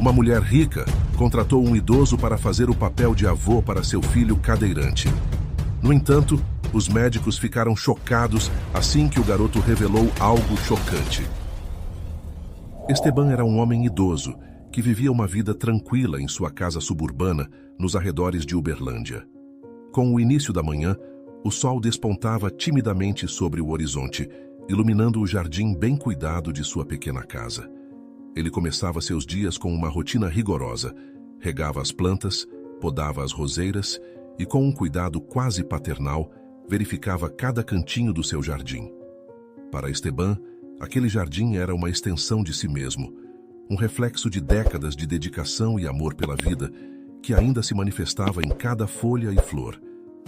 Uma mulher rica contratou um idoso para fazer o papel de avô para seu filho cadeirante. No entanto, os médicos ficaram chocados assim que o garoto revelou algo chocante. Esteban era um homem idoso que vivia uma vida tranquila em sua casa suburbana nos arredores de Uberlândia. Com o início da manhã, o sol despontava timidamente sobre o horizonte, iluminando o jardim bem cuidado de sua pequena casa. Ele começava seus dias com uma rotina rigorosa, regava as plantas, podava as roseiras e, com um cuidado quase paternal, verificava cada cantinho do seu jardim. Para Esteban, aquele jardim era uma extensão de si mesmo, um reflexo de décadas de dedicação e amor pela vida, que ainda se manifestava em cada folha e flor.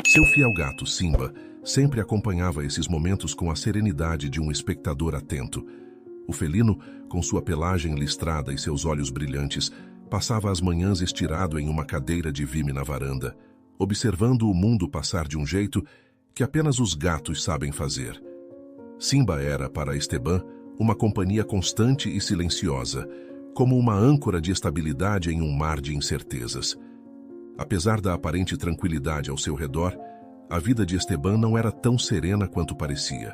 Seu fiel gato, Simba, sempre acompanhava esses momentos com a serenidade de um espectador atento. O felino, com sua pelagem listrada e seus olhos brilhantes, passava as manhãs estirado em uma cadeira de vime na varanda, observando o mundo passar de um jeito que apenas os gatos sabem fazer. Simba era, para Esteban, uma companhia constante e silenciosa, como uma âncora de estabilidade em um mar de incertezas. Apesar da aparente tranquilidade ao seu redor, a vida de Esteban não era tão serena quanto parecia.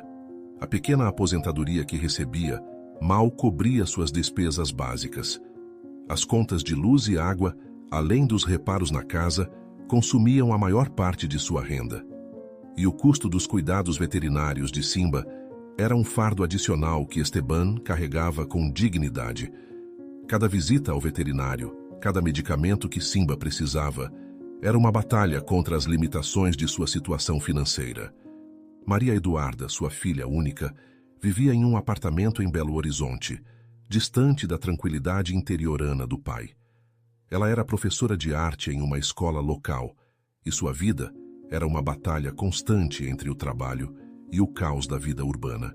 A pequena aposentadoria que recebia mal cobria suas despesas básicas. As contas de luz e água, além dos reparos na casa, consumiam a maior parte de sua renda. E o custo dos cuidados veterinários de Simba era um fardo adicional que Esteban carregava com dignidade. Cada visita ao veterinário, cada medicamento que Simba precisava, era uma batalha contra as limitações de sua situação financeira. Maria Eduarda, sua filha única, vivia em um apartamento em Belo Horizonte, distante da tranquilidade interiorana do pai. Ela era professora de arte em uma escola local, e sua vida era uma batalha constante entre o trabalho e o caos da vida urbana.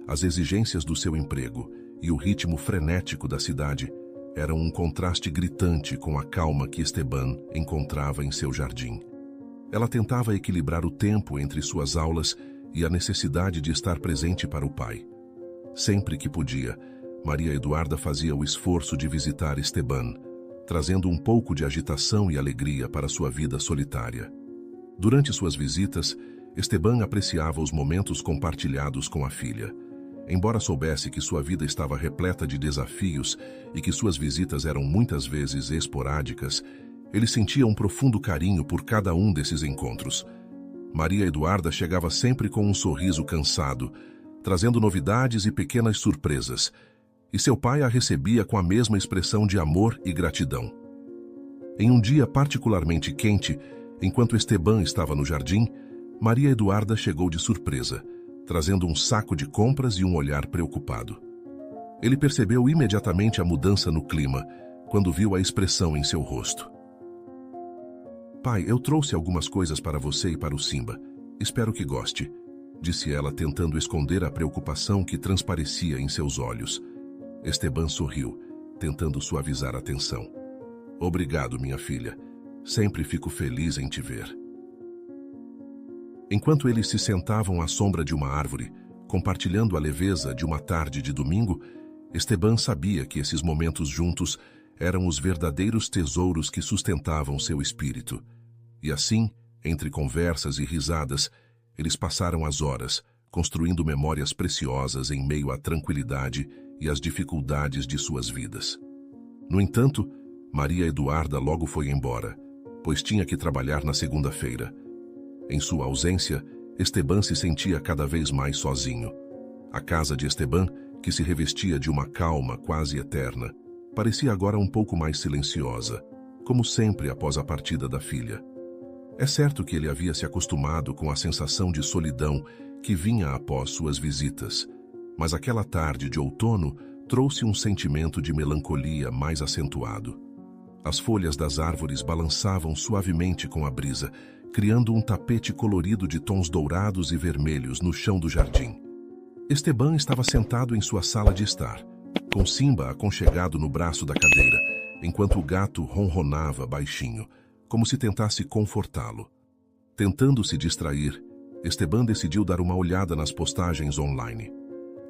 As exigências do seu emprego e o ritmo frenético da cidade eram um contraste gritante com a calma que Esteban encontrava em seu jardim. Ela tentava equilibrar o tempo entre suas aulas e a necessidade de estar presente para o pai. Sempre que podia, Maria Eduarda fazia o esforço de visitar Esteban, trazendo um pouco de agitação e alegria para sua vida solitária. Durante suas visitas, Esteban apreciava os momentos compartilhados com a filha. Embora soubesse que sua vida estava repleta de desafios e que suas visitas eram muitas vezes esporádicas, ele sentia um profundo carinho por cada um desses encontros. Maria Eduarda chegava sempre com um sorriso cansado, trazendo novidades e pequenas surpresas, e seu pai a recebia com a mesma expressão de amor e gratidão. Em um dia particularmente quente, enquanto Esteban estava no jardim, Maria Eduarda chegou de surpresa, trazendo um saco de compras e um olhar preocupado. Ele percebeu imediatamente a mudança no clima, quando viu a expressão em seu rosto. "Pai, eu trouxe algumas coisas para você e para o Simba. Espero que goste", disse ela, tentando esconder a preocupação que transparecia em seus olhos. Esteban sorriu, tentando suavizar a tensão. "Obrigado, minha filha. Sempre fico feliz em te ver." Enquanto eles se sentavam à sombra de uma árvore, compartilhando a leveza de uma tarde de domingo, Esteban sabia que esses momentos juntos eram os verdadeiros tesouros que sustentavam seu espírito. E assim, entre conversas e risadas, eles passaram as horas, construindo memórias preciosas em meio à tranquilidade e às dificuldades de suas vidas. No entanto, Maria Eduarda logo foi embora, pois tinha que trabalhar na segunda-feira. Em sua ausência, Esteban se sentia cada vez mais sozinho. A casa de Esteban, que se revestia de uma calma quase eterna, parecia agora um pouco mais silenciosa, como sempre após a partida da filha. É certo que ele havia se acostumado com a sensação de solidão que vinha após suas visitas, mas aquela tarde de outono trouxe um sentimento de melancolia mais acentuado. As folhas das árvores balançavam suavemente com a brisa, criando um tapete colorido de tons dourados e vermelhos no chão do jardim. Esteban estava sentado em sua sala de estar, com Simba aconchegado no braço da cadeira, enquanto o gato ronronava baixinho, como se tentasse confortá-lo. Tentando se distrair, Esteban decidiu dar uma olhada nas postagens online.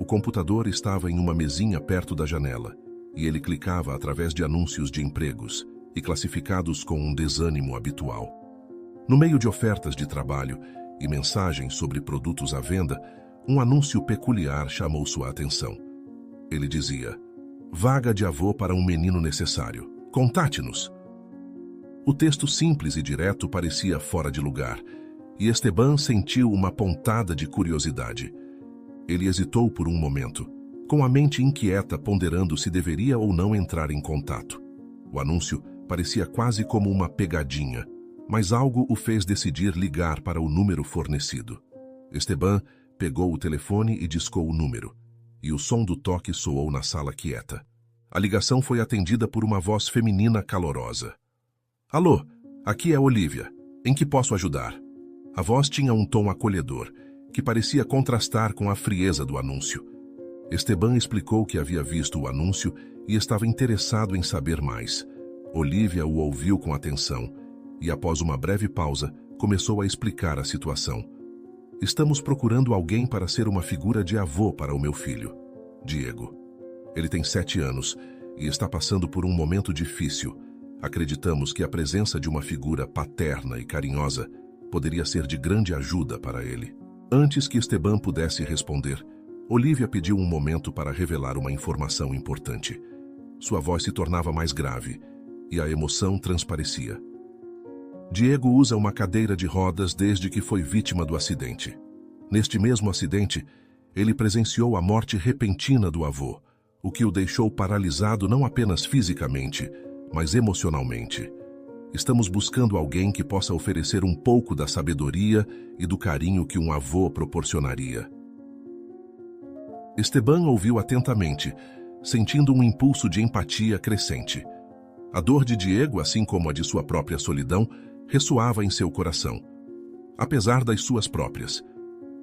O computador estava em uma mesinha perto da janela, e ele clicava através de anúncios de empregos e classificados com um desânimo habitual. No meio de ofertas de trabalho e mensagens sobre produtos à venda, um anúncio peculiar chamou sua atenção. Ele dizia: "Vaga de avô para um menino necessário. Contate-nos." O texto simples e direto parecia fora de lugar, e Esteban sentiu uma pontada de curiosidade. Ele hesitou por um momento, com a mente inquieta ponderando se deveria ou não entrar em contato. O anúncio parecia quase como uma pegadinha, mas algo o fez decidir ligar para o número fornecido. Esteban pegou o telefone e discou o número, e o som do toque soou na sala quieta. A ligação foi atendida por uma voz feminina calorosa. "Alô, aqui é Olivia. Em que posso ajudar?" A voz tinha um tom acolhedor, que parecia contrastar com a frieza do anúncio. Esteban explicou que havia visto o anúncio e estava interessado em saber mais. Olivia o ouviu com atenção e, após uma breve pausa, começou a explicar a situação. "Estamos procurando alguém para ser uma figura de avô para o meu filho, Diego. Ele tem 7 anos e está passando por um momento difícil. Acreditamos que a presença de uma figura paterna e carinhosa poderia ser de grande ajuda para ele." Antes que Esteban pudesse responder, Olivia pediu um momento para revelar uma informação importante. Sua voz se tornava mais grave e a emoção transparecia. "Diego usa uma cadeira de rodas desde que foi vítima do acidente. Neste mesmo acidente, ele presenciou a morte repentina do avô, o que o deixou paralisado não apenas fisicamente, mas emocionalmente. Estamos buscando alguém que possa oferecer um pouco da sabedoria e do carinho que um avô proporcionaria." Esteban ouviu atentamente, sentindo um impulso de empatia crescente. A dor de Diego, assim como a de sua própria solidão, ressoava em seu coração. Apesar das suas próprias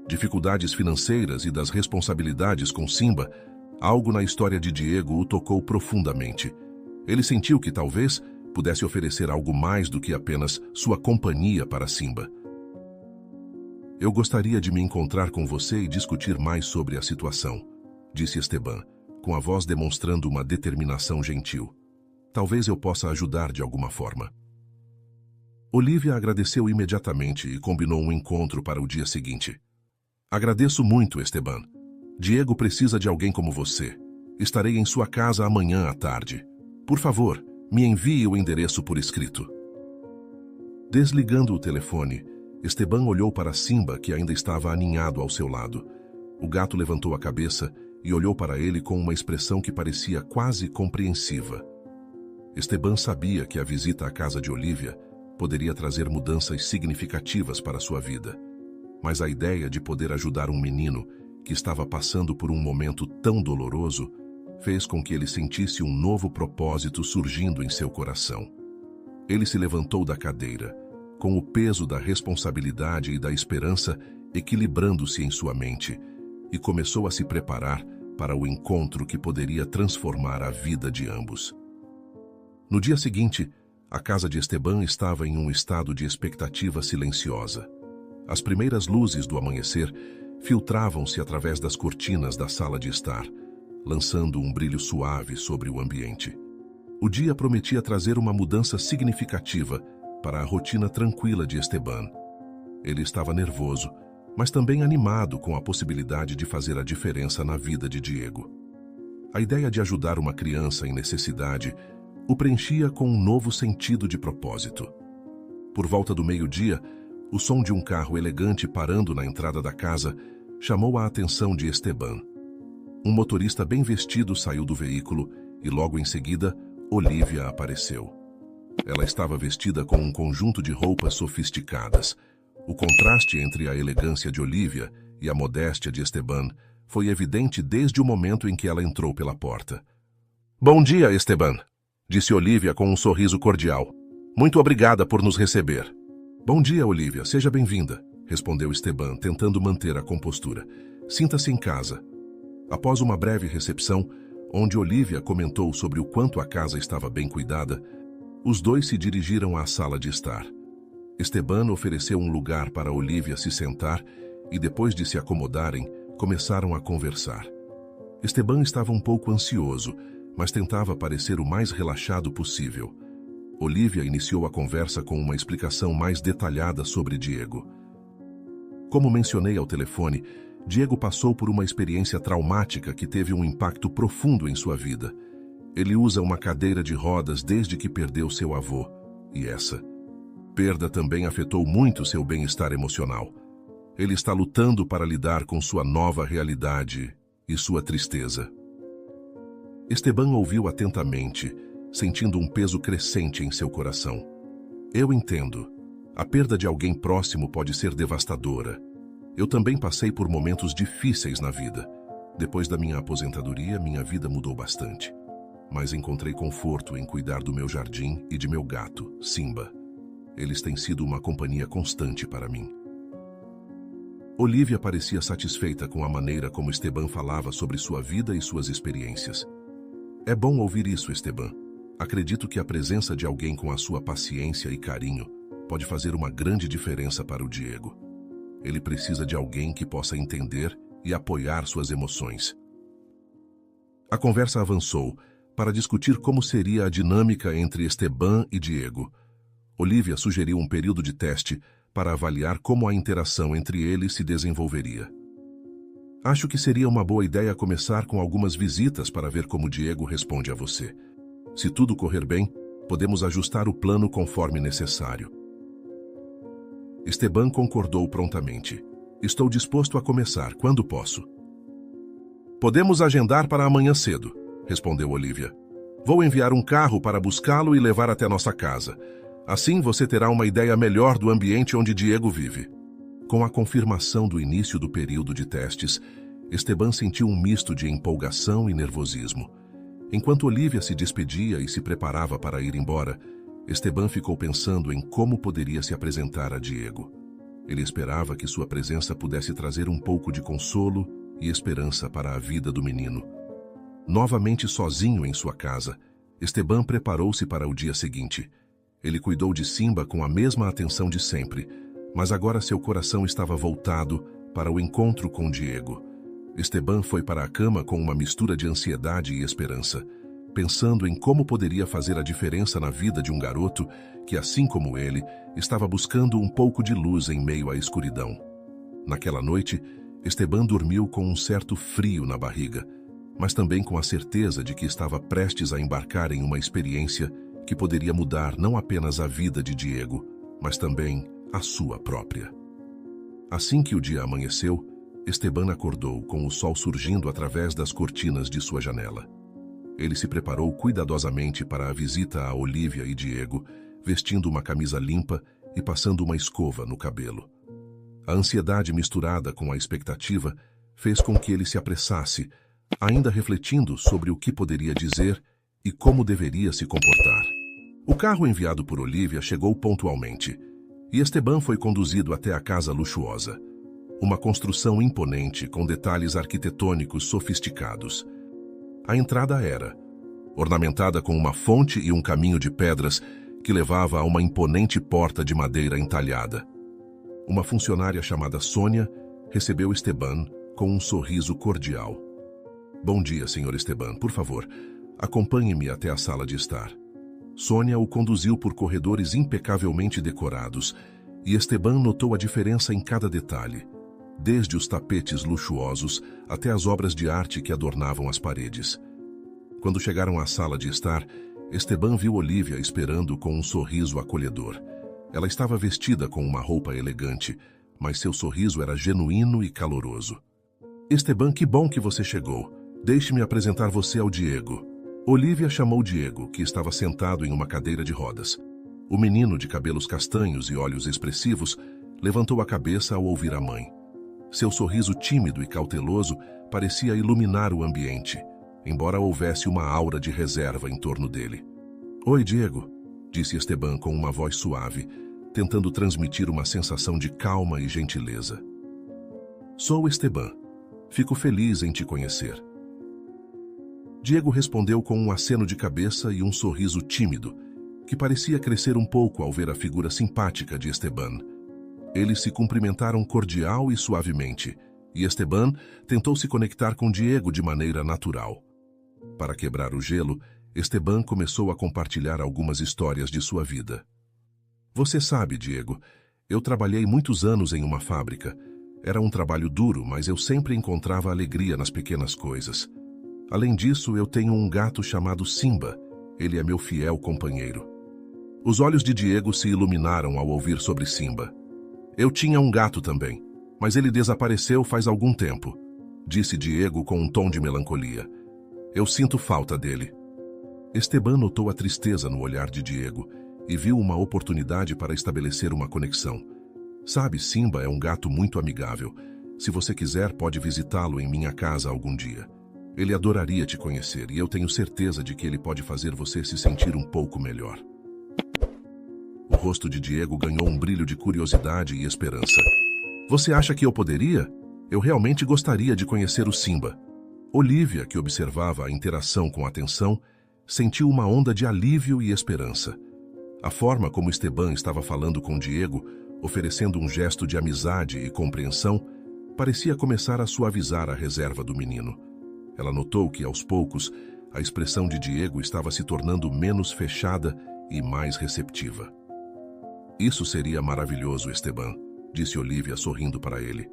dificuldades financeiras e das responsabilidades com Simba, algo na história de Diego o tocou profundamente. Ele sentiu que talvez pudesse oferecer algo mais do que apenas sua companhia para Simba. "Eu gostaria de me encontrar com você e discutir mais sobre a situação", disse Esteban, com a voz demonstrando uma determinação gentil. "Talvez eu possa ajudar de alguma forma." Olivia agradeceu imediatamente e combinou um encontro para o dia seguinte. "Agradeço muito, Esteban. Diego precisa de alguém como você. Estarei em sua casa amanhã à tarde. Por favor, me envie o endereço por escrito." Desligando o telefone, Esteban olhou para Simba, que ainda estava aninhado ao seu lado. O gato levantou a cabeça e olhou para ele com uma expressão que parecia quase compreensiva. Esteban sabia que a visita à casa de Olivia poderia trazer mudanças significativas para sua vida, mas a ideia de poder ajudar um menino que estava passando por um momento tão doloroso fez com que ele sentisse um novo propósito surgindo em seu coração. Ele se levantou da cadeira, com o peso da responsabilidade e da esperança equilibrando-se em sua mente, e começou a se preparar para o encontro que poderia transformar a vida de ambos. No dia seguinte, a casa de Esteban estava em um estado de expectativa silenciosa. As primeiras luzes do amanhecer filtravam-se através das cortinas da sala de estar, lançando um brilho suave sobre o ambiente. O dia prometia trazer uma mudança significativa para a rotina tranquila de Esteban. Ele estava nervoso, mas também animado com a possibilidade de fazer a diferença na vida de Diego. A ideia de ajudar uma criança em necessidade o preenchia com um novo sentido de propósito. Por volta do meio-dia, o som de um carro elegante parando na entrada da casa chamou a atenção de Esteban. Um motorista bem vestido saiu do veículo e logo em seguida, Olivia apareceu. Ela estava vestida com um conjunto de roupas sofisticadas. O contraste entre a elegância de Olivia e a modéstia de Esteban foi evidente desde o momento em que ela entrou pela porta. "Bom dia, Esteban", disse Olivia com um sorriso cordial. "Muito obrigada por nos receber." "Bom dia, Olivia. Seja bem-vinda", respondeu Esteban, tentando manter a compostura. "Sinta-se em casa." Após uma breve recepção, onde Olivia comentou sobre o quanto a casa estava bem cuidada, os dois se dirigiram à sala de estar. Esteban ofereceu um lugar para Olivia se sentar e, depois de se acomodarem, começaram a conversar. Esteban estava um pouco ansioso, mas tentava parecer o mais relaxado possível. Olivia iniciou a conversa com uma explicação mais detalhada sobre Diego. Como mencionei ao telefone, Diego passou por uma experiência traumática que teve um impacto profundo em sua vida. Ele usa uma cadeira de rodas desde que perdeu seu avô, e essa perda também afetou muito seu bem-estar emocional. Ele está lutando para lidar com sua nova realidade e sua tristeza. Esteban ouviu atentamente, sentindo um peso crescente em seu coração. Eu entendo. A perda de alguém próximo pode ser devastadora. Eu também passei por momentos difíceis na vida. Depois da minha aposentadoria, minha vida mudou bastante. Mas encontrei conforto em cuidar do meu jardim e de meu gato, Simba. Eles têm sido uma companhia constante para mim. Olivia parecia satisfeita com a maneira como Esteban falava sobre sua vida e suas experiências. É bom ouvir isso, Esteban. Acredito que a presença de alguém com a sua paciência e carinho pode fazer uma grande diferença para o Diego. Ele precisa de alguém que possa entender e apoiar suas emoções. A conversa avançou para discutir como seria a dinâmica entre Esteban e Diego. Olivia sugeriu um período de teste para avaliar como a interação entre eles se desenvolveria. Acho que seria uma boa ideia começar com algumas visitas para ver como Diego responde a você. Se tudo correr bem, podemos ajustar o plano conforme necessário. Esteban concordou prontamente. Estou disposto a começar, quando posso. Podemos agendar para amanhã cedo, respondeu Olivia. Vou enviar um carro para buscá-lo e levar até nossa casa. Assim você terá uma ideia melhor do ambiente onde Diego vive. Com a confirmação do início do período de testes, Esteban sentiu um misto de empolgação e nervosismo. Enquanto Olivia se despedia e se preparava para ir embora, Esteban ficou pensando em como poderia se apresentar a Diego. Ele esperava que sua presença pudesse trazer um pouco de consolo e esperança para a vida do menino. Novamente sozinho em sua casa, Esteban preparou-se para o dia seguinte. Ele cuidou de Simba com a mesma atenção de sempre, mas agora seu coração estava voltado para o encontro com Diego. Esteban foi para a cama com uma mistura de ansiedade e esperança, pensando em como poderia fazer a diferença na vida de um garoto que, assim como ele, estava buscando um pouco de luz em meio à escuridão. Naquela noite, Esteban dormiu com um certo frio na barriga, mas também com a certeza de que estava prestes a embarcar em uma experiência que poderia mudar não apenas a vida de Diego, mas também a sua própria. Assim que o dia amanheceu, Esteban acordou com o sol surgindo através das cortinas de sua janela. Ele se preparou cuidadosamente para a visita a Olivia e Diego, vestindo uma camisa limpa e passando uma escova no cabelo. A ansiedade misturada com a expectativa fez com que ele se apressasse, ainda refletindo sobre o que poderia dizer e como deveria se comportar. O carro enviado por Olivia chegou pontualmente, e Esteban foi conduzido até a casa luxuosa. Uma construção imponente com detalhes arquitetônicos sofisticados. A entrada era ornamentada com uma fonte e um caminho de pedras que levava a uma imponente porta de madeira entalhada. Uma funcionária chamada Sônia recebeu Esteban com um sorriso cordial. Bom dia, Sr. Esteban. Por favor, acompanhe-me até a sala de estar. Sônia o conduziu por corredores impecavelmente decorados, e Esteban notou a diferença em cada detalhe, desde os tapetes luxuosos até as obras de arte que adornavam as paredes. Quando chegaram à sala de estar, Esteban viu Olivia esperando com um sorriso acolhedor. Ela estava vestida com uma roupa elegante, mas seu sorriso era genuíno e caloroso. Esteban, que bom que você chegou. Deixe-me apresentar você ao Diego. Olivia chamou Diego, que estava sentado em uma cadeira de rodas. O menino, de cabelos castanhos e olhos expressivos, levantou a cabeça ao ouvir a mãe. Seu sorriso tímido e cauteloso parecia iluminar o ambiente, embora houvesse uma aura de reserva em torno dele. Oi, Diego, disse Esteban com uma voz suave, tentando transmitir uma sensação de calma e gentileza. Sou Esteban. Fico feliz em te conhecer. Diego respondeu com um aceno de cabeça e um sorriso tímido, que parecia crescer um pouco ao ver a figura simpática de Esteban. Eles se cumprimentaram cordial e suavemente, e Esteban tentou se conectar com Diego de maneira natural. Para quebrar o gelo, Esteban começou a compartilhar algumas histórias de sua vida. Você sabe, Diego, eu trabalhei muitos anos em uma fábrica. Era um trabalho duro, mas eu sempre encontrava alegria nas pequenas coisas. Além disso, eu tenho um gato chamado Simba. Ele é meu fiel companheiro. Os olhos de Diego se iluminaram ao ouvir sobre Simba. Eu tinha um gato também, mas ele desapareceu faz algum tempo, disse Diego com um tom de melancolia. Eu sinto falta dele. Esteban notou a tristeza no olhar de Diego e viu uma oportunidade para estabelecer uma conexão. Sabe, Simba é um gato muito amigável. Se você quiser, pode visitá-lo em minha casa algum dia. Ele adoraria te conhecer e eu tenho certeza de que ele pode fazer você se sentir um pouco melhor. O rosto de Diego ganhou um brilho de curiosidade e esperança. Você acha que eu poderia? Eu realmente gostaria de conhecer o Simba. Olivia, que observava a interação com atenção, sentiu uma onda de alívio e esperança. A forma como Esteban estava falando com Diego, oferecendo um gesto de amizade e compreensão, parecia começar a suavizar a reserva do menino. Ela notou que, aos poucos, a expressão de Diego estava se tornando menos fechada e mais receptiva. Isso seria maravilhoso, Esteban, disse Olivia sorrindo para ele.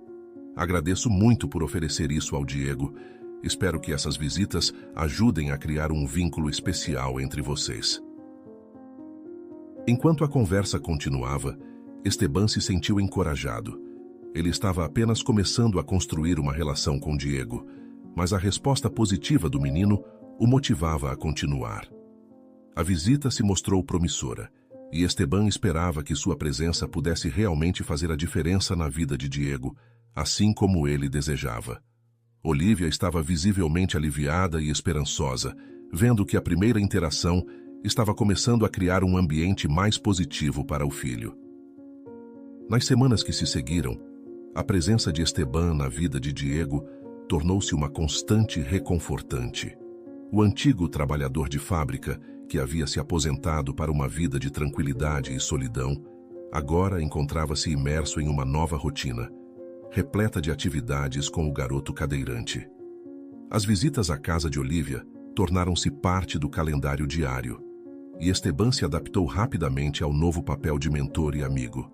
Agradeço muito por oferecer isso ao Diego. Espero que essas visitas ajudem a criar um vínculo especial entre vocês. Enquanto a conversa continuava, Esteban se sentiu encorajado. Ele estava apenas começando a construir uma relação com Diego, mas a resposta positiva do menino o motivava a continuar. A visita se mostrou promissora, e Esteban esperava que sua presença pudesse realmente fazer a diferença na vida de Diego, assim como ele desejava. Olivia estava visivelmente aliviada e esperançosa, vendo que a primeira interação estava começando a criar um ambiente mais positivo para o filho. Nas semanas que se seguiram, a presença de Esteban na vida de Diego tornou-se uma constante reconfortante. O antigo trabalhador de fábrica, que havia se aposentado para uma vida de tranquilidade e solidão, agora encontrava-se imerso em uma nova rotina, repleta de atividades com o garoto cadeirante. As visitas à casa de Olivia tornaram-se parte do calendário diário, e Esteban se adaptou rapidamente ao novo papel de mentor e amigo.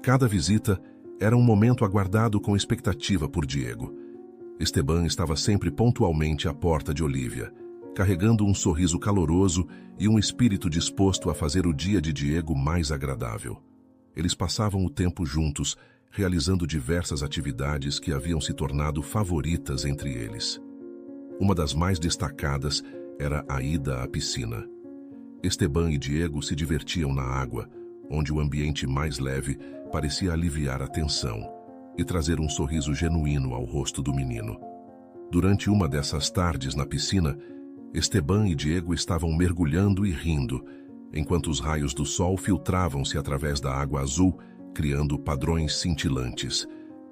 Cada visita era um momento aguardado com expectativa por Diego. Esteban estava sempre pontualmente à porta de Olivia, carregando um sorriso caloroso e um espírito disposto a fazer o dia de Diego mais agradável. Eles passavam o tempo juntos, realizando diversas atividades que haviam se tornado favoritas entre eles. Uma das mais destacadas era a ida à piscina. Esteban e Diego se divertiam na água, onde o ambiente mais leve parecia aliviar a tensão e trazer um sorriso genuíno ao rosto do menino. Durante uma dessas tardes na piscina, Esteban e Diego estavam mergulhando e rindo, enquanto os raios do sol filtravam-se através da água azul, criando padrões cintilantes.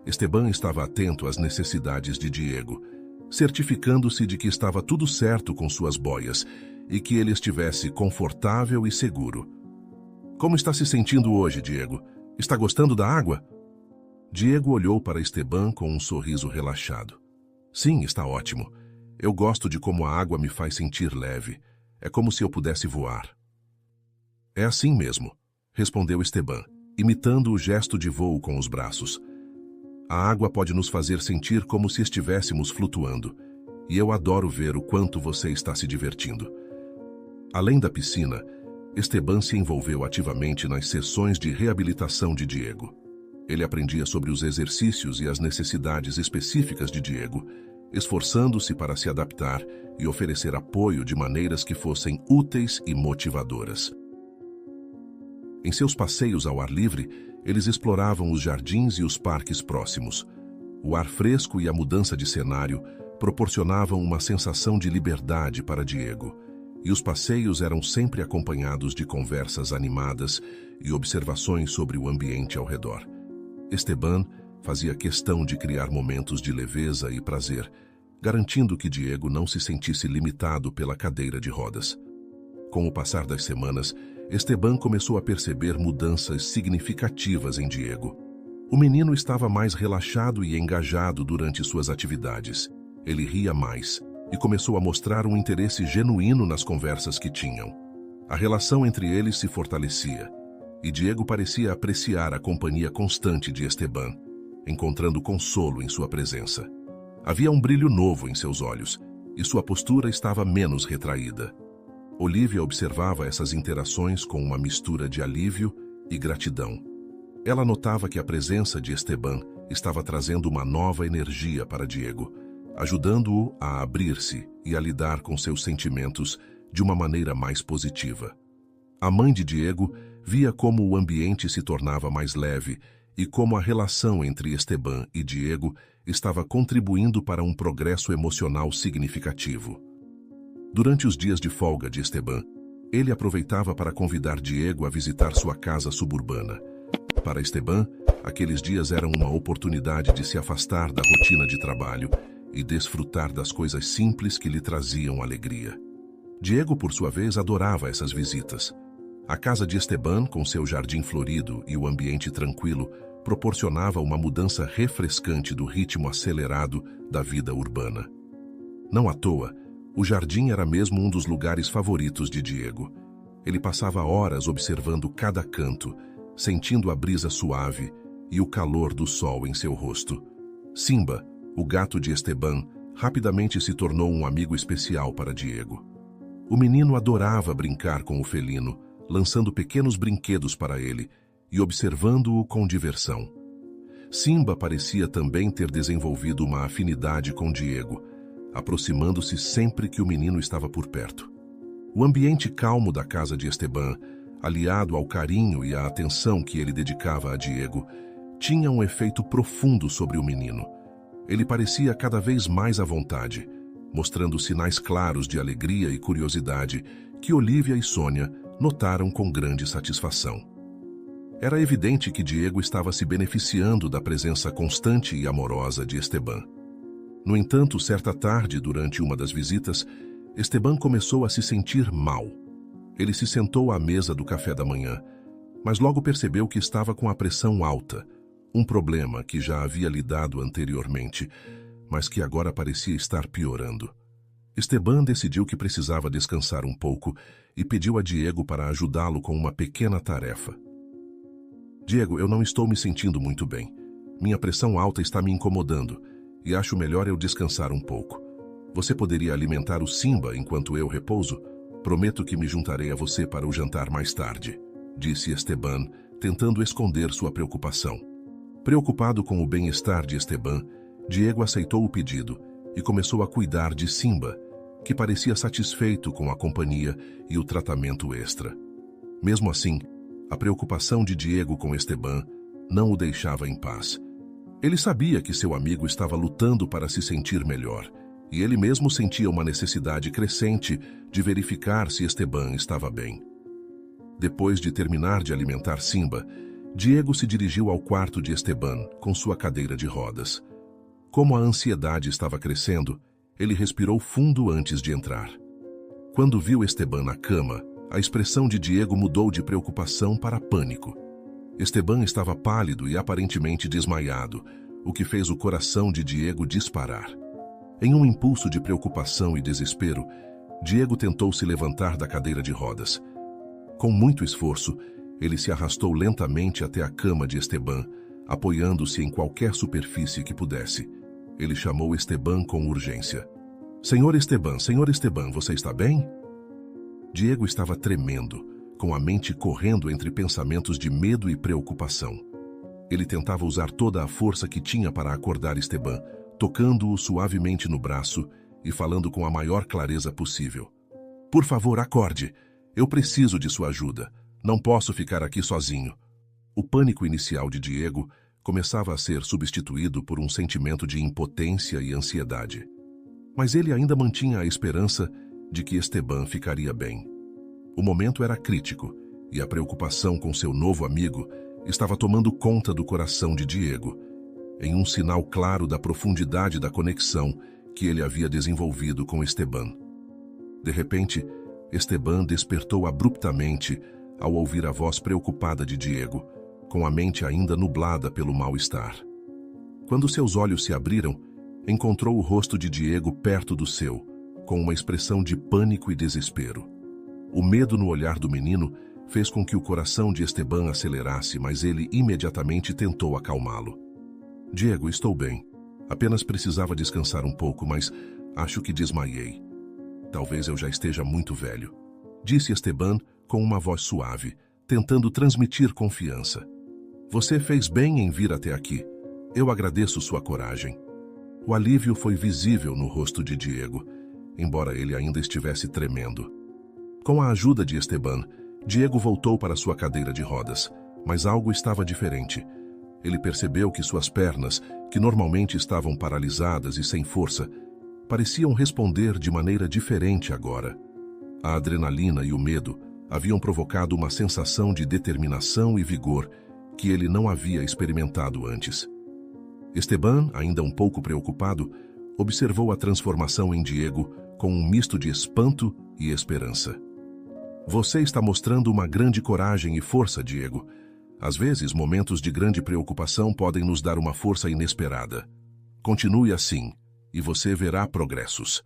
Esteban estava atento às necessidades de Diego, certificando-se de que estava tudo certo com suas boias e que ele estivesse confortável e seguro. Como está se sentindo hoje, Diego? Está gostando da água? Diego olhou para Esteban com um sorriso relaxado. Sim, está ótimo. Eu gosto de como a água me faz sentir leve. É como se eu pudesse voar. É assim mesmo, respondeu Esteban, imitando o gesto de voo com os braços. A água pode nos fazer sentir como se estivéssemos flutuando, e eu adoro ver o quanto você está se divertindo. Além da piscina, Esteban se envolveu ativamente nas sessões de reabilitação de Diego. Ele aprendia sobre os exercícios e as necessidades específicas de Diego, esforçando-se para se adaptar e oferecer apoio de maneiras que fossem úteis e motivadoras. Em seus passeios ao ar livre, eles exploravam os jardins e os parques próximos. O ar fresco e a mudança de cenário proporcionavam uma sensação de liberdade para Diego, e os passeios eram sempre acompanhados de conversas animadas e observações sobre o ambiente ao redor. Esteban fazia questão de criar momentos de leveza e prazer, garantindo que Diego não se sentisse limitado pela cadeira de rodas. Com o passar das semanas, Esteban começou a perceber mudanças significativas em Diego. O menino estava mais relaxado e engajado durante suas atividades. Ele ria mais, e começou a mostrar um interesse genuíno nas conversas que tinham. A relação entre eles se fortalecia, e Diego parecia apreciar a companhia constante de Esteban, encontrando consolo em sua presença. Havia um brilho novo em seus olhos, e sua postura estava menos retraída. Olivia observava essas interações com uma mistura de alívio e gratidão. Ela notava que a presença de Esteban estava trazendo uma nova energia para Diego, ajudando-o a abrir-se e a lidar com seus sentimentos de uma maneira mais positiva. A mãe de Diego via como o ambiente se tornava mais leve e como a relação entre Esteban e Diego estava contribuindo para um progresso emocional significativo. Durante os dias de folga de Esteban, ele aproveitava para convidar Diego a visitar sua casa suburbana. Para Esteban, aqueles dias eram uma oportunidade de se afastar da rotina de trabalho e desfrutar das coisas simples que lhe traziam alegria. Diego, por sua vez, adorava essas visitas. A casa de Esteban, com seu jardim florido e o ambiente tranquilo, proporcionava uma mudança refrescante do ritmo acelerado da vida urbana. Não à toa, o jardim era mesmo um dos lugares favoritos de Diego. Ele passava horas observando cada canto, sentindo a brisa suave e o calor do sol em seu rosto. Simba, o gato de Esteban, rapidamente se tornou um amigo especial para Diego. O menino adorava brincar com o felino, lançando pequenos brinquedos para ele e observando-o com diversão. Simba parecia também ter desenvolvido uma afinidade com Diego, aproximando-se sempre que o menino estava por perto. O ambiente calmo da casa de Esteban, aliado ao carinho e à atenção que ele dedicava a Diego, tinha um efeito profundo sobre o menino. Ele parecia cada vez mais à vontade, mostrando sinais claros de alegria e curiosidade que Olivia e Sônia notaram com grande satisfação. Era evidente que Diego estava se beneficiando da presença constante e amorosa de Esteban. No entanto, certa tarde, durante uma das visitas, Esteban começou a se sentir mal. Ele se sentou à mesa do café da manhã, mas logo percebeu que estava com a pressão alta, um problema que já havia lidado anteriormente, mas que agora parecia estar piorando. Esteban decidiu que precisava descansar um pouco e pediu a Diego para ajudá-lo com uma pequena tarefa. Diego, eu não estou me sentindo muito bem. Minha pressão alta está me incomodando e acho melhor eu descansar um pouco. Você poderia alimentar o Simba enquanto eu repouso? Prometo que me juntarei a você para o jantar mais tarde, disse Esteban, tentando esconder sua preocupação. Preocupado com o bem-estar de Esteban, Diego aceitou o pedido e começou a cuidar de Simba, que parecia satisfeito com a companhia e o tratamento extra. Mesmo assim, a preocupação de Diego com Esteban não o deixava em paz. Ele sabia que seu amigo estava lutando para se sentir melhor, e ele mesmo sentia uma necessidade crescente de verificar se Esteban estava bem. Depois de terminar de alimentar Simba, Diego se dirigiu ao quarto de Esteban com sua cadeira de rodas. Como a ansiedade estava crescendo, ele respirou fundo antes de entrar. Quando viu Esteban na cama, a expressão de Diego mudou de preocupação para pânico. Esteban estava pálido e aparentemente desmaiado, o que fez o coração de Diego disparar. Em um impulso de preocupação e desespero, Diego tentou se levantar da cadeira de rodas. Com muito esforço, ele se arrastou lentamente até a cama de Esteban, apoiando-se em qualquer superfície que pudesse. Ele chamou Esteban com urgência. Senhor Esteban, você está bem?" Diego estava tremendo, com a mente correndo entre pensamentos de medo e preocupação. Ele tentava usar toda a força que tinha para acordar Esteban, tocando-o suavemente no braço e falando com a maior clareza possível. "Por favor, acorde. Eu preciso de sua ajuda. Não posso ficar aqui sozinho." O pânico inicial de Diego começava a ser substituído por um sentimento de impotência e ansiedade. Mas ele ainda mantinha a esperança de que Esteban ficaria bem. O momento era crítico e a preocupação com seu novo amigo estava tomando conta do coração de Diego, em um sinal claro da profundidade da conexão que ele havia desenvolvido com Esteban. De repente, Esteban despertou abruptamente ao ouvir a voz preocupada de Diego, com a mente ainda nublada pelo mal-estar. Quando seus olhos se abriram, encontrou o rosto de Diego perto do seu, com uma expressão de pânico e desespero. O medo no olhar do menino fez com que o coração de Esteban acelerasse, mas ele imediatamente tentou acalmá-lo. Diego, estou bem. Apenas precisava descansar um pouco, mas acho que desmaiei. Talvez eu já esteja muito velho, disse Esteban com uma voz suave, tentando transmitir confiança. Você fez bem em vir até aqui. Eu agradeço sua coragem. O alívio foi visível no rosto de Diego, embora ele ainda estivesse tremendo. Com a ajuda de Esteban, Diego voltou para sua cadeira de rodas, mas algo estava diferente. Ele percebeu que suas pernas, que normalmente estavam paralisadas e sem força, pareciam responder de maneira diferente agora. A adrenalina e o medo haviam provocado uma sensação de determinação e vigor que ele não havia experimentado antes. Esteban, ainda um pouco preocupado, observou a transformação em Diego com um misto de espanto e esperança. Você está mostrando uma grande coragem e força, Diego. Às vezes, momentos de grande preocupação podem nos dar uma força inesperada. Continue assim, e você verá progressos.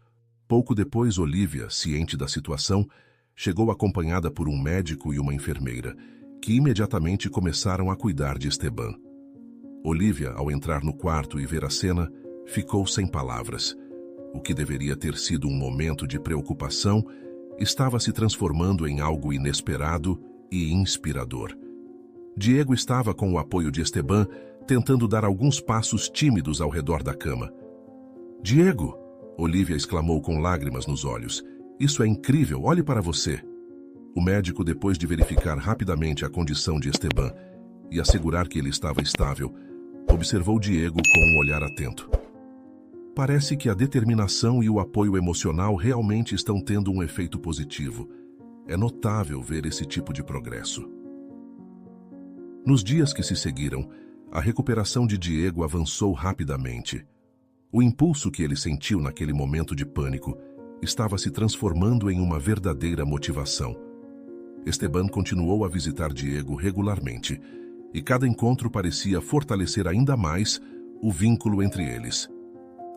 Pouco depois, Olivia, ciente da situação, chegou acompanhada por um médico e uma enfermeira, que imediatamente começaram a cuidar de Esteban. Olivia, ao entrar no quarto e ver a cena, ficou sem palavras. O que deveria ter sido um momento de preocupação estava se transformando em algo inesperado e inspirador. Diego estava com o apoio de Esteban, tentando dar alguns passos tímidos ao redor da cama. Diego! Olivia exclamou com lágrimas nos olhos. Isso é incrível, olhe para você. O médico, depois de verificar rapidamente a condição de Esteban e assegurar que ele estava estável, observou Diego com um olhar atento. Parece que a determinação e o apoio emocional realmente estão tendo um efeito positivo. É notável ver esse tipo de progresso. Nos dias que se seguiram, a recuperação de Diego avançou rapidamente. O impulso que ele sentiu naquele momento de pânico estava se transformando em uma verdadeira motivação. Esteban continuou a visitar Diego regularmente, e cada encontro parecia fortalecer ainda mais o vínculo entre eles.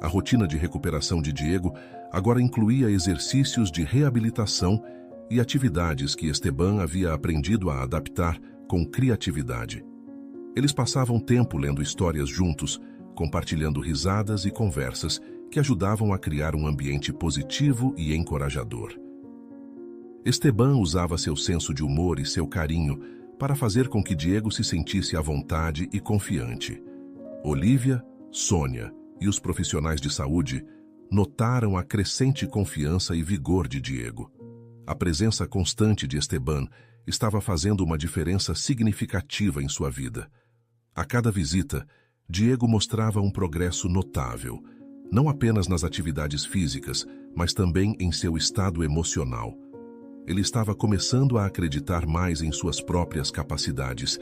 A rotina de recuperação de Diego agora incluía exercícios de reabilitação e atividades que Esteban havia aprendido a adaptar com criatividade. Eles passavam tempo lendo histórias juntos, compartilhando risadas e conversas que ajudavam a criar um ambiente positivo e encorajador. Esteban usava seu senso de humor e seu carinho para fazer com que Diego se sentisse à vontade e confiante. Olivia, Sônia e os profissionais de saúde notaram a crescente confiança e vigor de Diego. A presença constante de Esteban estava fazendo uma diferença significativa em sua vida. A cada visita, Diego mostrava um progresso notável, não apenas nas atividades físicas, mas também em seu estado emocional. Ele estava começando a acreditar mais em suas próprias capacidades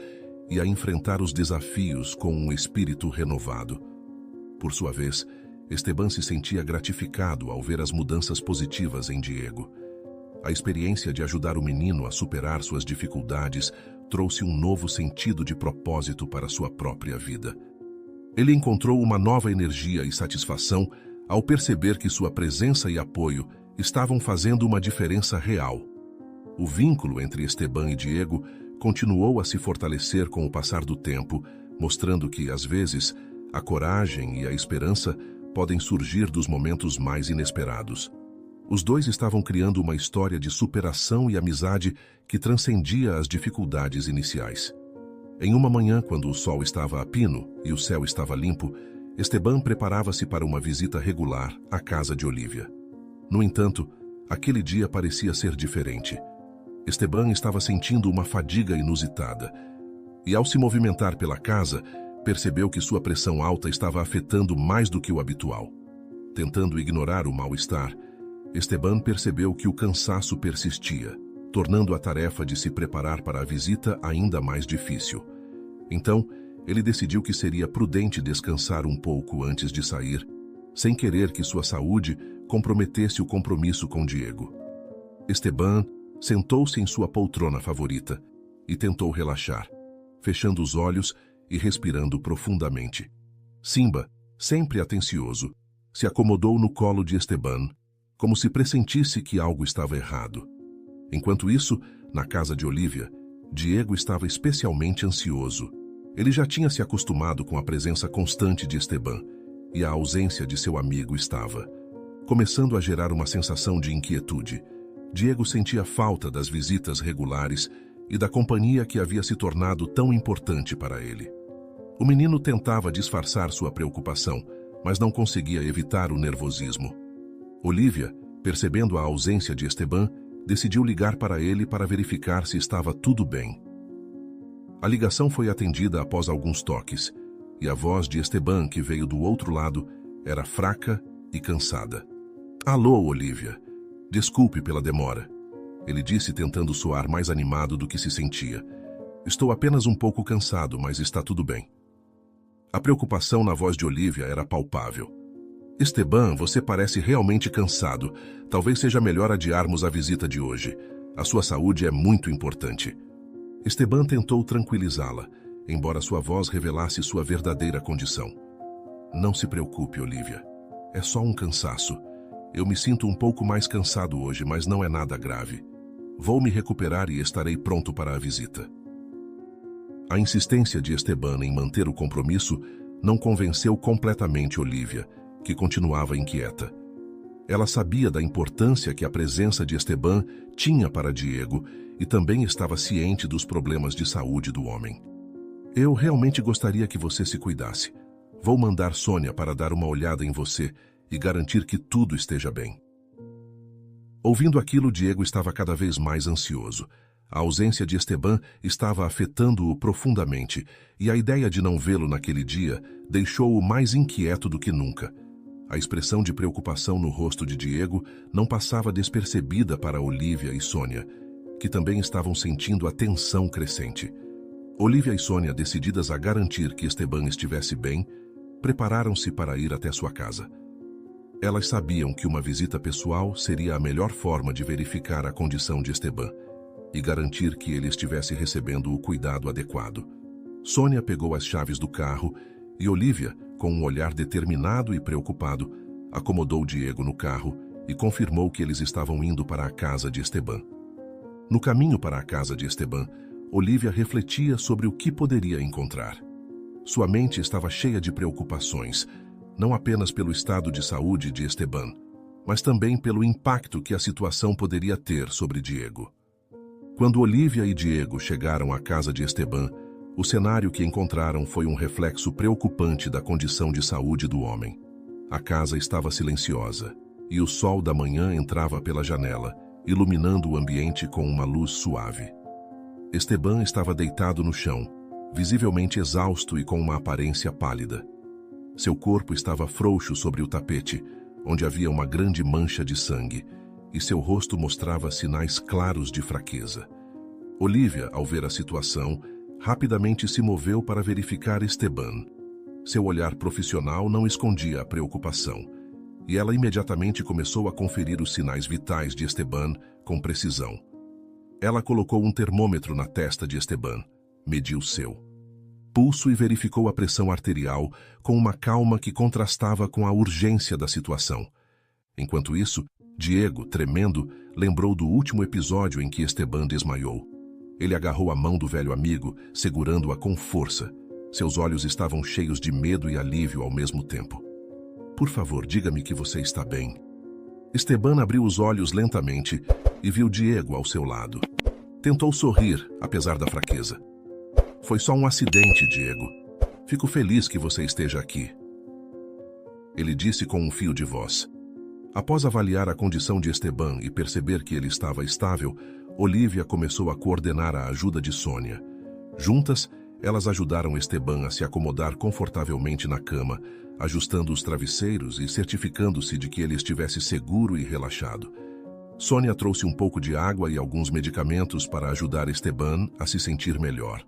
e a enfrentar os desafios com um espírito renovado. Por sua vez, Esteban se sentia gratificado ao ver as mudanças positivas em Diego. A experiência de ajudar o menino a superar suas dificuldades trouxe um novo sentido de propósito para sua própria vida. Ele encontrou uma nova energia e satisfação ao perceber que sua presença e apoio estavam fazendo uma diferença real. O vínculo entre Esteban e Diego continuou a se fortalecer com o passar do tempo, mostrando que, às vezes, a coragem e a esperança podem surgir dos momentos mais inesperados. Os dois estavam criando uma história de superação e amizade que transcendia as dificuldades iniciais. Em uma manhã, quando o sol estava a pino e o céu estava limpo, Esteban preparava-se para uma visita regular à casa de Olivia. No entanto, aquele dia parecia ser diferente. Esteban estava sentindo uma fadiga inusitada e, ao se movimentar pela casa, percebeu que sua pressão alta estava afetando mais do que o habitual. Tentando ignorar o mal-estar, Esteban percebeu que o cansaço persistia, tornando a tarefa de se preparar para a visita ainda mais difícil. Então, ele decidiu que seria prudente descansar um pouco antes de sair, sem querer que sua saúde comprometesse o compromisso com Diego. Esteban sentou-se em sua poltrona favorita e tentou relaxar, fechando os olhos e respirando profundamente. Simba, sempre atencioso, se acomodou no colo de Esteban, como se pressentisse que algo estava errado. Enquanto isso, na casa de Olivia, Diego estava especialmente ansioso. Ele já tinha se acostumado com a presença constante de Esteban, e a ausência de seu amigo estava começando a gerar uma sensação de inquietude. Diego sentia falta das visitas regulares e da companhia que havia se tornado tão importante para ele. O menino tentava disfarçar sua preocupação, mas não conseguia evitar o nervosismo. Olivia, percebendo a ausência de Esteban, decidiu ligar para ele para verificar se estava tudo bem. A ligação foi atendida após alguns toques, e a voz de Esteban, que veio do outro lado, era fraca e cansada. "Alô, Olivia. Desculpe pela demora", ele disse, tentando soar mais animado do que se sentia. "Estou apenas um pouco cansado, mas está tudo bem." A preocupação na voz de Olivia era palpável. "Esteban, você parece realmente cansado. Talvez seja melhor adiarmos a visita de hoje. A sua saúde é muito importante." Esteban tentou tranquilizá-la, embora sua voz revelasse sua verdadeira condição. "Não se preocupe, Olivia. É só um cansaço. Eu me sinto um pouco mais cansado hoje, mas não é nada grave. Vou me recuperar e estarei pronto para a visita." A insistência de Esteban em manter o compromisso não convenceu completamente Olivia, que continuava inquieta. Ela sabia da importância que a presença de Esteban tinha para Diego e também estava ciente dos problemas de saúde do homem. "Eu realmente gostaria que você se cuidasse. Vou mandar Sônia para dar uma olhada em você e garantir que tudo esteja bem." Ouvindo aquilo, Diego estava cada vez mais ansioso. A ausência de Esteban estava afetando-o profundamente, e a ideia de não vê-lo naquele dia deixou-o mais inquieto do que nunca. A expressão de preocupação no rosto de Diego não passava despercebida para Olivia e Sônia, que também estavam sentindo a tensão crescente. Olivia e Sônia, decididas a garantir que Esteban estivesse bem, prepararam-se para ir até sua casa. Elas sabiam que uma visita pessoal seria a melhor forma de verificar a condição de Esteban e garantir que ele estivesse recebendo o cuidado adequado. Sônia pegou as chaves do carro e Olivia, com um olhar determinado e preocupado, acomodou Diego no carro e confirmou que eles estavam indo para a casa de Esteban. No caminho para a casa de Esteban, Olivia refletia sobre o que poderia encontrar. Sua mente estava cheia de preocupações, não apenas pelo estado de saúde de Esteban, mas também pelo impacto que a situação poderia ter sobre Diego. Quando Olivia e Diego chegaram à casa de Esteban, o cenário que encontraram foi um reflexo preocupante da condição de saúde do homem. A casa estava silenciosa, e o sol da manhã entrava pela janela, iluminando o ambiente com uma luz suave. Esteban estava deitado no chão, visivelmente exausto e com uma aparência pálida. Seu corpo estava frouxo sobre o tapete, onde havia uma grande mancha de sangue, e seu rosto mostrava sinais claros de fraqueza. Olivia, ao ver a situação, rapidamente se moveu para verificar Esteban. Seu olhar profissional não escondia a preocupação, e ela imediatamente começou a conferir os sinais vitais de Esteban com precisão. Ela colocou um termômetro na testa de Esteban, mediu seu pulso e verificou a pressão arterial com uma calma que contrastava com a urgência da situação. Enquanto isso, Diego, tremendo, lembrou do último episódio em que Esteban desmaiou. Ele agarrou a mão do velho amigo, segurando-a com força. Seus olhos estavam cheios de medo e alívio ao mesmo tempo. "Por favor, diga-me que você está bem." Esteban abriu os olhos lentamente e viu Diego ao seu lado. Tentou sorrir, apesar da fraqueza. "Foi só um acidente, Diego. Fico feliz que você esteja aqui", ele disse com um fio de voz. Após avaliar a condição de Esteban e perceber que ele estava estável, Olivia começou a coordenar a ajuda de Sônia. Juntas, elas ajudaram Esteban a se acomodar confortavelmente na cama, ajustando os travesseiros e certificando-se de que ele estivesse seguro e relaxado. Sônia trouxe um pouco de água e alguns medicamentos para ajudar Esteban a se sentir melhor.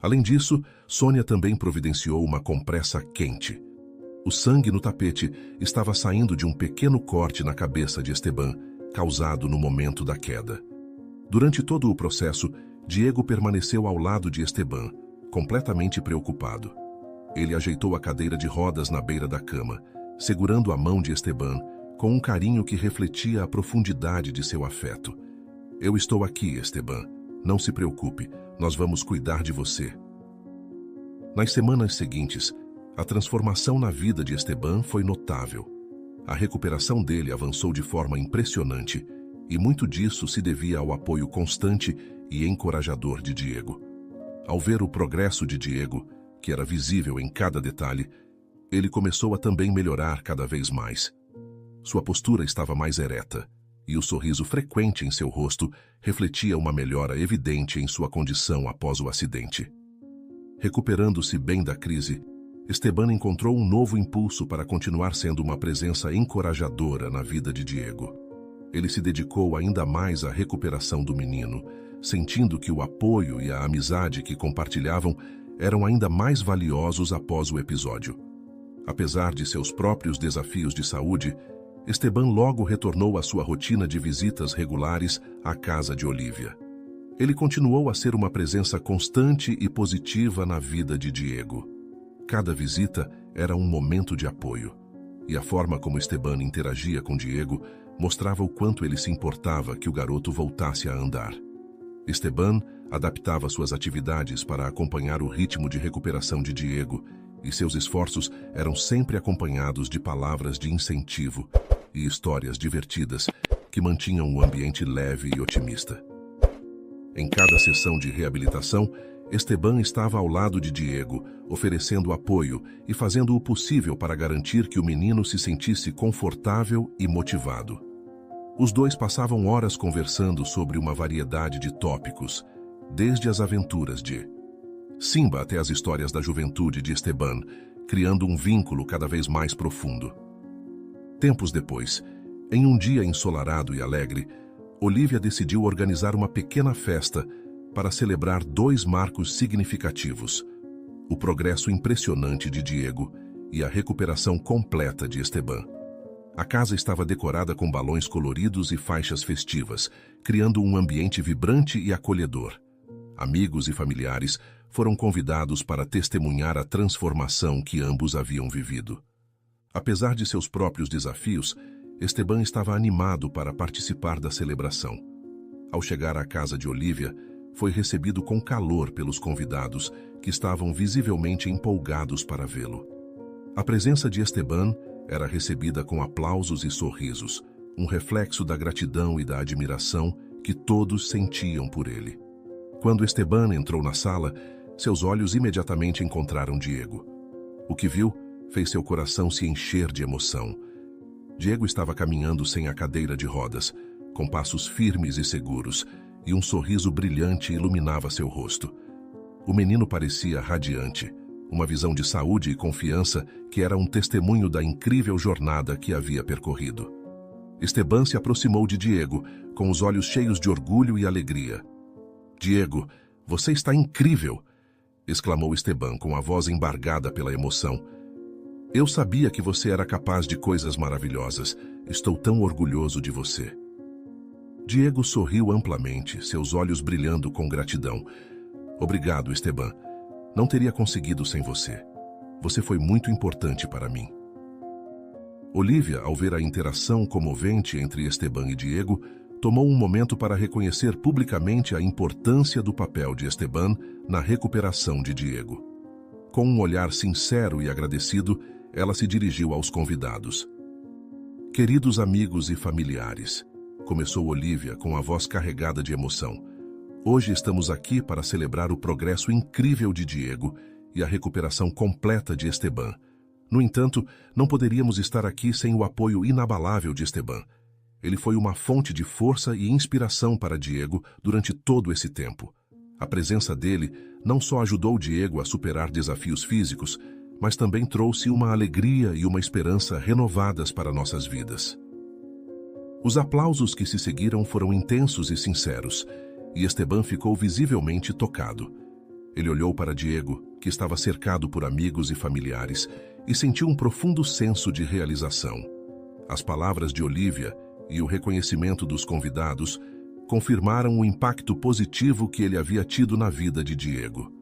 Além disso, Sônia também providenciou uma compressa quente. O sangue no tapete estava saindo de um pequeno corte na cabeça de Esteban, causado no momento da queda. Durante todo o processo, Diego permaneceu ao lado de Esteban, completamente preocupado. Ele ajeitou a cadeira de rodas na beira da cama, segurando a mão de Esteban, com um carinho que refletia a profundidade de seu afeto. "Eu estou aqui, Esteban. Não se preocupe, nós vamos cuidar de você." Nas semanas seguintes, a transformação na vida de Esteban foi notável. A recuperação dele avançou de forma impressionante, e muito disso se devia ao apoio constante e encorajador de Diego. Ao ver o progresso de Diego, que era visível em cada detalhe, ele começou a também melhorar cada vez mais. Sua postura estava mais ereta, e o sorriso frequente em seu rosto refletia uma melhora evidente em sua condição após o acidente. Recuperando-se bem da crise, Esteban encontrou um novo impulso para continuar sendo uma presença encorajadora na vida de Diego. Ele se dedicou ainda mais à recuperação do menino, sentindo que o apoio e a amizade que compartilhavam eram ainda mais valiosos após o episódio. Apesar de seus próprios desafios de saúde, Esteban logo retornou à sua rotina de visitas regulares à casa de Olivia. Ele continuou a ser uma presença constante e positiva na vida de Diego. Cada visita era um momento de apoio, e a forma como Esteban interagia com Diego mostrava o quanto ele se importava que o garoto voltasse a andar. Esteban adaptava suas atividades para acompanhar o ritmo de recuperação de Diego, e seus esforços eram sempre acompanhados de palavras de incentivo e histórias divertidas que mantinham o ambiente leve e otimista. Em cada sessão de reabilitação, Esteban estava ao lado de Diego, oferecendo apoio e fazendo o possível para garantir que o menino se sentisse confortável e motivado. Os dois passavam horas conversando sobre uma variedade de tópicos, desde as aventuras de Simba até as histórias da juventude de Esteban, criando um vínculo cada vez mais profundo. Tempos depois, em um dia ensolarado e alegre, Olivia decidiu organizar uma pequena festa para celebrar dois marcos significativos: o progresso impressionante de Diego e a recuperação completa de Esteban. A casa estava decorada com balões coloridos e faixas festivas, criando um ambiente vibrante e acolhedor. Amigos e familiares foram convidados para testemunhar a transformação que ambos haviam vivido. Apesar de seus próprios desafios, Esteban estava animado para participar da celebração. Ao chegar à casa de Olivia, foi recebido com calor pelos convidados, que estavam visivelmente empolgados para vê-lo. A presença de Esteban era recebida com aplausos e sorrisos, um reflexo da gratidão e da admiração que todos sentiam por ele. Quando Esteban entrou na sala, seus olhos imediatamente encontraram Diego. O que viu fez seu coração se encher de emoção. Diego estava caminhando sem a cadeira de rodas, com passos firmes e seguros, e um sorriso brilhante iluminava seu rosto. O menino parecia radiante, uma visão de saúde e confiança que era um testemunho da incrível jornada que havia percorrido. Esteban se aproximou de Diego, com os olhos cheios de orgulho e alegria. "Diego, você está incrível!" exclamou Esteban com a voz embargada pela emoção. "Eu sabia que você era capaz de coisas maravilhosas. Estou tão orgulhoso de você." Diego sorriu amplamente, seus olhos brilhando com gratidão. "Obrigado, Esteban. Não teria conseguido sem você. Você foi muito importante para mim." Olivia, ao ver a interação comovente entre Esteban e Diego, tomou um momento para reconhecer publicamente a importância do papel de Esteban na recuperação de Diego. Com um olhar sincero e agradecido, ela se dirigiu aos convidados. "Queridos amigos e familiares", começou Olivia com a voz carregada de emoção, "hoje estamos aqui para celebrar o progresso incrível de Diego e a recuperação completa de Esteban. No entanto, não poderíamos estar aqui sem o apoio inabalável de Esteban. Ele foi uma fonte de força e inspiração para Diego durante todo esse tempo. A presença dele não só ajudou Diego a superar desafios físicos, mas também trouxe uma alegria e uma esperança renovadas para nossas vidas." Os aplausos que se seguiram foram intensos e sinceros, e Esteban ficou visivelmente tocado. Ele olhou para Diego, que estava cercado por amigos e familiares, e sentiu um profundo senso de realização. As palavras de Olivia e o reconhecimento dos convidados confirmaram o impacto positivo que ele havia tido na vida de Diego.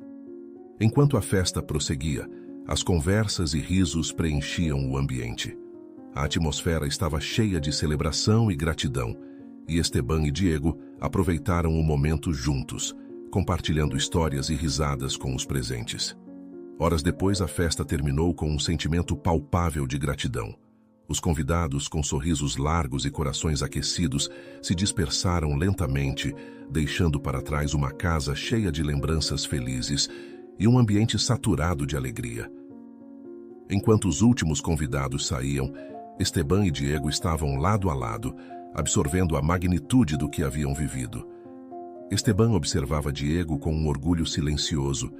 Enquanto a festa prosseguia, as conversas e risos preenchiam o ambiente. A atmosfera estava cheia de celebração e gratidão, e Esteban e Diego aproveitaram o momento juntos, compartilhando histórias e risadas com os presentes. Horas depois, a festa terminou com um sentimento palpável de gratidão. Os convidados, com sorrisos largos e corações aquecidos, se dispersaram lentamente, deixando para trás uma casa cheia de lembranças felizes e um ambiente saturado de alegria. Enquanto os últimos convidados saíam, Esteban e Diego estavam lado a lado, absorvendo a magnitude do que haviam vivido. Esteban observava Diego com um orgulho silencioso,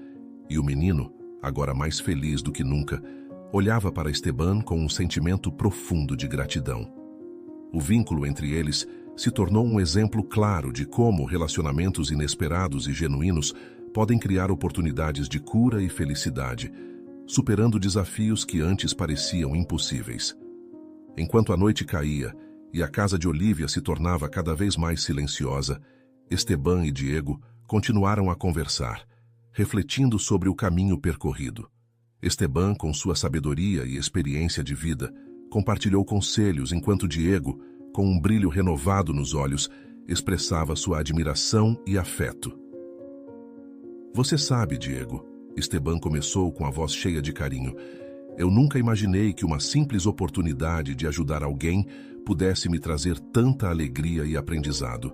e o menino, agora mais feliz do que nunca, olhava para Esteban com um sentimento profundo de gratidão. O vínculo entre eles se tornou um exemplo claro de como relacionamentos inesperados e genuínos podem criar oportunidades de cura e felicidade, superando desafios que antes pareciam impossíveis. Enquanto a noite caía e a casa de Olivia se tornava cada vez mais silenciosa, Esteban e Diego continuaram a conversar, refletindo sobre o caminho percorrido. Esteban, com sua sabedoria e experiência de vida, compartilhou conselhos, enquanto Diego, com um brilho renovado nos olhos, expressava sua admiração e afeto. "Você sabe, Diego", Esteban começou com a voz cheia de carinho, "eu nunca imaginei que uma simples oportunidade de ajudar alguém pudesse me trazer tanta alegria e aprendizado.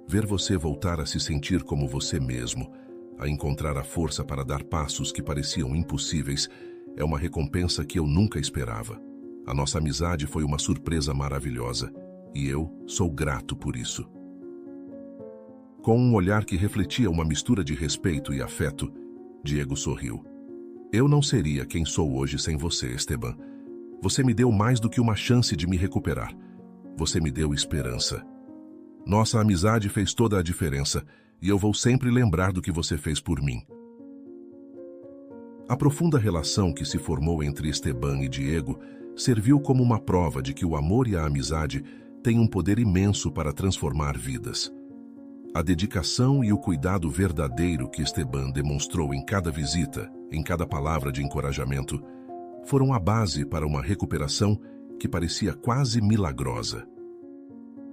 Ver você voltar a se sentir como você mesmo, a encontrar a força para dar passos que pareciam impossíveis, é uma recompensa que eu nunca esperava. A nossa amizade foi uma surpresa maravilhosa, e eu sou grato por isso." Com um olhar que refletia uma mistura de respeito e afeto, Diego sorriu. "Eu não seria quem sou hoje sem você, Esteban. Você me deu mais do que uma chance de me recuperar. Você me deu esperança. Nossa amizade fez toda a diferença, e eu vou sempre lembrar do que você fez por mim." A profunda relação que se formou entre Esteban e Diego serviu como uma prova de que o amor e a amizade têm um poder imenso para transformar vidas. A dedicação e o cuidado verdadeiro que Esteban demonstrou em cada visita, em cada palavra de encorajamento, foram a base para uma recuperação que parecia quase milagrosa.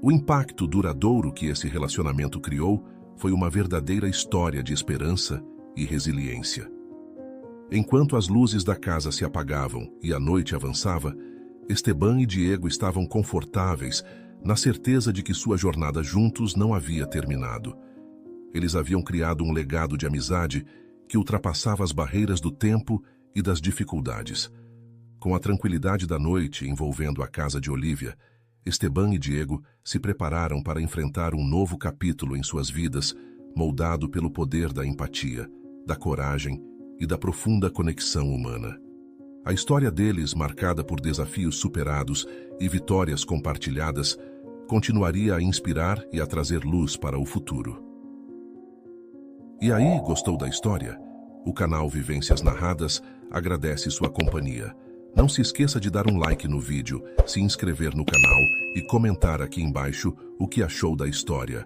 O impacto duradouro que esse relacionamento criou foi uma verdadeira história de esperança e resiliência. Enquanto as luzes da casa se apagavam e a noite avançava, Esteban e Diego estavam confortáveis, na certeza de que sua jornada juntos não havia terminado. Eles haviam criado um legado de amizade que ultrapassava as barreiras do tempo e das dificuldades. Com a tranquilidade da noite envolvendo a casa de Olivia, Esteban e Diego se prepararam para enfrentar um novo capítulo em suas vidas, moldado pelo poder da empatia, da coragem e da profunda conexão humana. A história deles, marcada por desafios superados e vitórias compartilhadas, continuaria a inspirar e a trazer luz para o futuro. E aí, gostou da história? O canal Vivências Narradas agradece sua companhia. Não se esqueça de dar um like no vídeo, se inscrever no canal e comentar aqui embaixo o que achou da história.